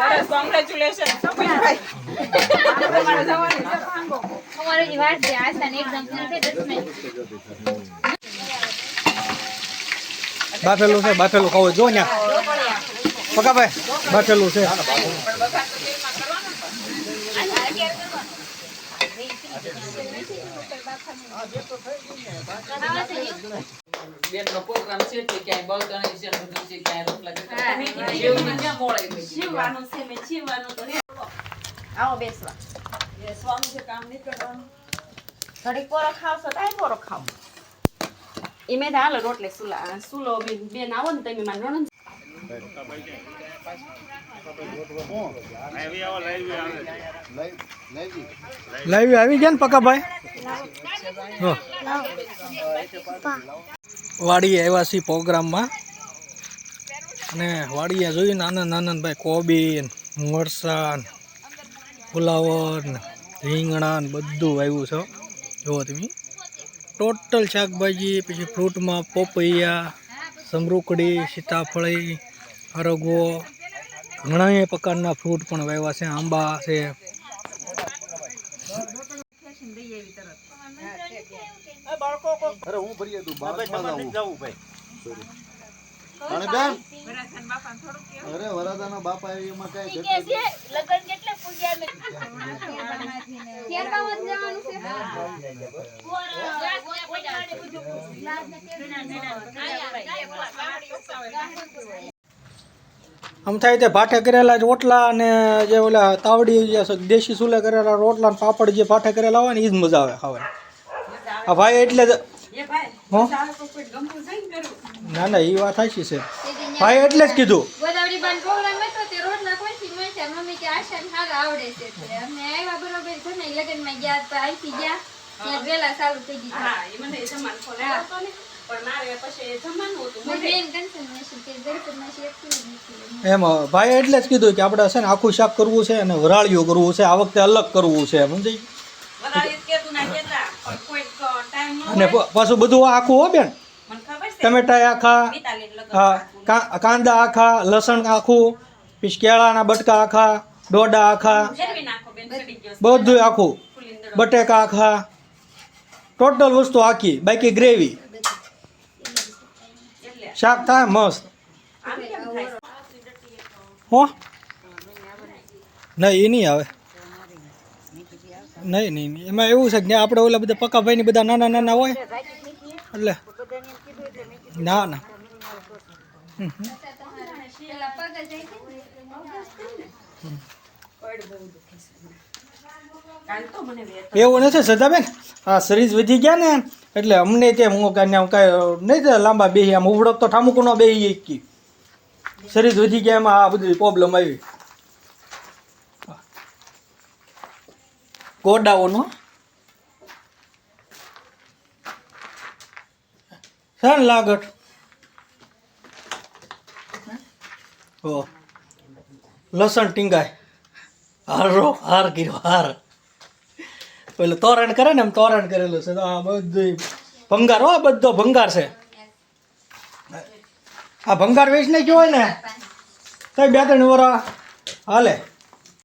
સરસ કોંગ્રેચ્યુલેશન ભાઈ તમારે જવાની છે પાંગો અમારે ની વાત છે આસાને એક્ઝામ છે 10 મિનિટ બાફેલું છે બાફેલું ખાવો જો ને પકા ભાઈ બાફેલું છે બેનનો પ્રોગ્રામ છે કે ક્યાંય બળતણ છે બધું છે ક્યાંય રોટલા કરતા જેવું ક્યાં મોળે જીવવાનું છે મે જીવવાનું તો આવો બેસવા બેસવાનું છે કામ નહીં કરવાનું ઘડીક પોરો ખાવશો તો આય પોરો ખાવ ઈમે હાલ રોટલે સુલો બેન આવો ને તમે માર નણંદ લાઈવ આવી ગયા ને પકા ભાઈ વાડીએ આવ્યા છીએ પ્રોગ્રામમાં અને વાડીએ જોઈને આનંદભાઈ કોબી મરચાં ફુલાવર રીંગણા બધું આવ્યું છે જુઓ તમે ટોટલ શાકભાજી પછી ફ્રૂટમાં પોપૈયા સમરૂકડી સીતાફળી હરગવો ઘણા પ્રકારના ફ્રૂટ પણ વાવ્યા છે આંબા છે અરે હું ભરીએ તું બાળકમાં જાવું ભાઈ અને બેન અરે વરાદાના બાપા એમાં કઈ લગન કેટલે પૂજ્યા મે ત્યારબાદ જવાનું છે આમ થાય તે ભાઠે કરેલા રોટલા અને જે ઓલા તાવડી જે દેશી ચૂલે કરેલા રોટલા ને પાપડ જે ભાઠે કરેલા હોય ને એ જ મજા આવે ખાવાની આ ભાઈ એટલે જ ના ના એ વાત સાચી છે ભાઈ એટલે જ કીધું ગોદાવરી બાન પ્રોગ્રામ હતો તે રોટલા કોઈથી મળ્યા મમ્મી કે આશાને હારા આવડે છે એટલે અમને આવ્યા બરોબર છે ને લગનમાં ગયા તો આવી ગયા ત્યાં વેલા ચાલુ થઈ ગઈ હા એ મને જમવાનું ખોલાયો હતો ને પણ મારે પછી જમવાનું હતું મેન કન્સન્ટ્રેશન કે દર્શનમાં શેપ કરી એમ ભાઈ એટલે જ કીધું કે આપણે છે ને આખું શાક કરવું છે અને વરાળિયું કરવું છે આ વખતે અલગ કરવું છે સમજી અને પાછું બધું આખું હો બેન ટમેટા આખા હા કાંદા આખા લસણ આખું પછી કેળાના બટકા આખા ડોડા આખા બધું આખું બટેકા આખા ટોટલ વસ્તુ આખી બાકી ગ્રેવી શાક થાય મસ્ત હો નહીં એ નહીં આવે નહીં એમાં એવું છે કે આપણે ઓલા બધા પકાભાઈ બધા નાના નાના હોય એટલે ના ના એવું નથી સદાબેન હા શરીર વધી ગયા ને એટલે અમને તે હું કાંઈ નહીં લાંબા બેહી આમ ઉવડક તો ઠામુકું ન બેહી એકી શરીર વધી ગયા એમાં આ બધી પ્રોબ્લેમ આવી ગોડાઓનો છે ને લાગટ હો લસણ ટીંગાય હાર કર્યો હાર પેલું તોરણ કરે ને એમ તોરણ કરેલું છે તો આ બધું ભંગાર હો બધો ભંગાર છે આ ભંગાર વેચ ને કહેવાય ને તો 2-3 વર્ષ હાલે